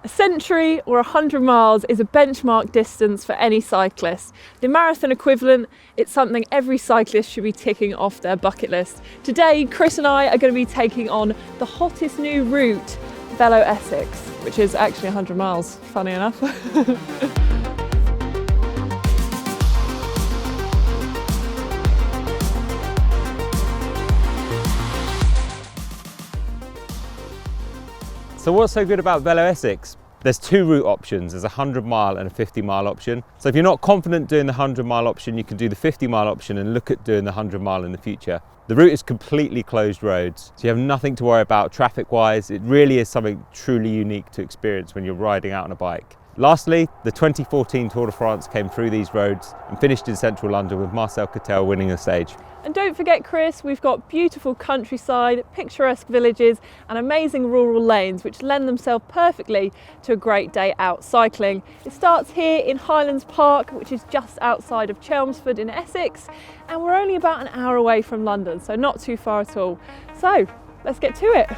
A century or 100 miles is a benchmark distance for any cyclist. The marathon equivalent, it's something every cyclist should be ticking off their bucket list. Today, Chris and I are going to be taking on the hottest new route, Vélo Essex, which is actually 100 miles, funny enough. So what's so good about Vélo Essex? There's two route options. There's a 100-mile and a 50-mile option. So if you're not confident doing the 100-mile option, you can do the 50-mile option and look at doing the 100-mile in the future. The route is completely closed roads, so you have nothing to worry about traffic-wise. It really is something truly unique to experience when you're riding out on a bike. Lastly, the 2014 Tour de France came through these roads and finished in central London with Marcel Kittel winning the stage. And don't forget, Chris, we've got beautiful countryside, picturesque villages and amazing rural lanes which lend themselves perfectly to a great day out cycling. It starts here in Highlands Park, which is just outside of Chelmsford in Essex, and we're only about an hour away from London, so not too far at all. So let's get to it.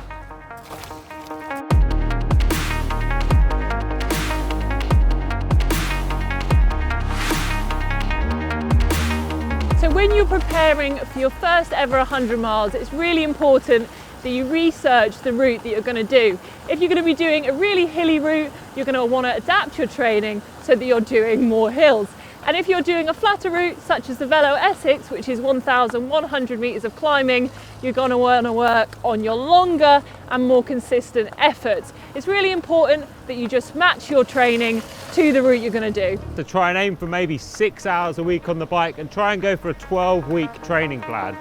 So when you're preparing for your first ever 100 miles, it's really important that you research the route that you're going to do. If you're going to be doing a really hilly route, you're going to want to adapt your training so that you're doing more hills. And if you're doing a flatter route, such as the Vélo Essex, which is 1,100 metres of climbing, you're going to want to work on your longer and more consistent efforts. It's really important that you just match your training to the route you're going to do. To try and aim for maybe 6 hours a week on the bike and try and go for a 12-week training plan.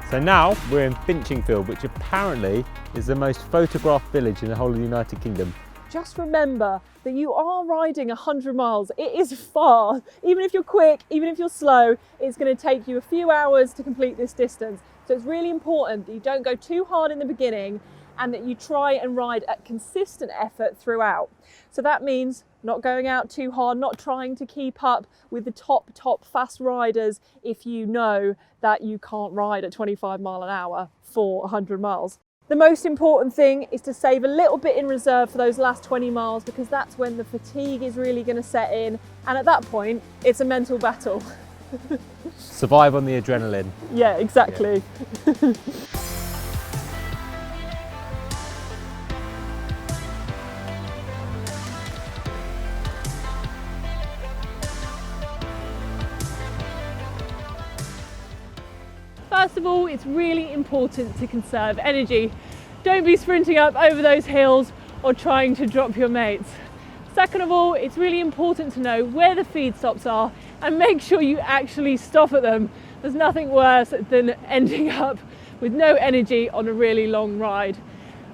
So now we're in Finchingfield, which apparently is the most photographed village in the whole of the United Kingdom. Just remember that you are riding 100 miles. It is far. Even if you're quick, even if you're slow, it's going to take you a few hours to complete this distance. So it's really important that you don't go too hard in the beginning and that you try and ride at consistent effort throughout. So that means not going out too hard, not trying to keep up with the top fast riders if you know that you can't ride at 25 mile an hour for 100 miles. The most important thing is to save a little bit in reserve for those last 20 miles because that's when the fatigue is really going to set in, and at that point it's a mental battle. Survive on the adrenaline. Yeah, exactly. Yeah. First of all, it's really important to conserve energy. Don't be sprinting up over those hills or trying to drop your mates. Second of all, it's really important to know where the feed stops are and make sure you actually stop at them. There's nothing worse than ending up with no energy on a really long ride.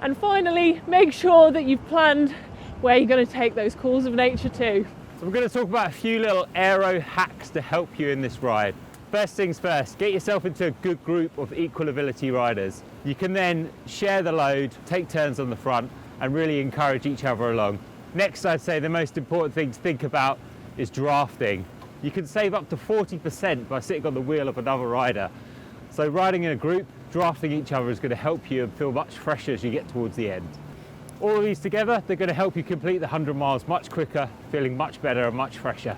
And finally, make sure that you've planned where you're going to take those calls of nature to. So we're going to talk about a few little aero hacks to help you in this ride. First things first, get yourself into a good group of equal ability riders. You can then share the load, take turns on the front and really encourage each other along. Next, I'd say the most important thing to think about is drafting. You can save up to 40% by sitting on the wheel of another rider. So riding in a group, drafting each other is going to help you and feel much fresher as you get towards the end. All of these together, they're going to help you complete the 100 miles much quicker, feeling much better and much fresher.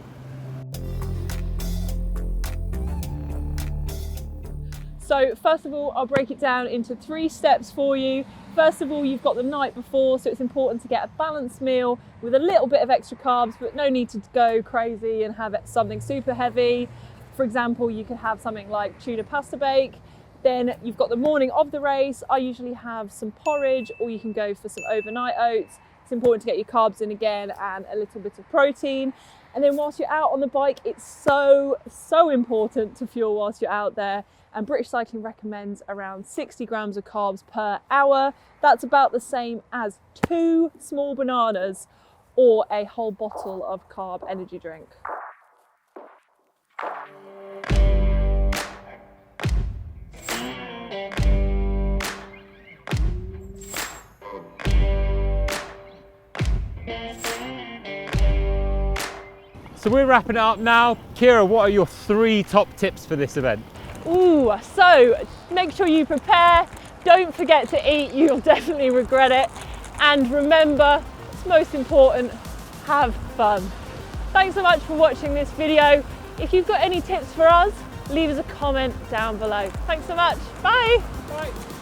So first of all, I'll break it down into 3 steps for you. First of all, you've got the night before, so it's important to get a balanced meal with a little bit of extra carbs, but no need to go crazy and have something super heavy. For example, you could have something like tuna pasta bake. Then you've got the morning of the race. I usually have some porridge, or you can go for some overnight oats. It's important to get your carbs in again and a little bit of protein. And then whilst you're out on the bike, it's so important to fuel whilst you're out there. And British Cycling recommends around 60 grams of carbs per hour. That's about the same as 2 small bananas or a whole bottle of carb energy drink. So we're wrapping it up now. Keira, what are your 3 top tips for this event? Ooh, so make sure you prepare. Don't forget to eat, you'll definitely regret it. And remember, it's most important, have fun. Thanks so much for watching this video. If you've got any tips for us, leave us a comment down below. Thanks so much, bye. Bye.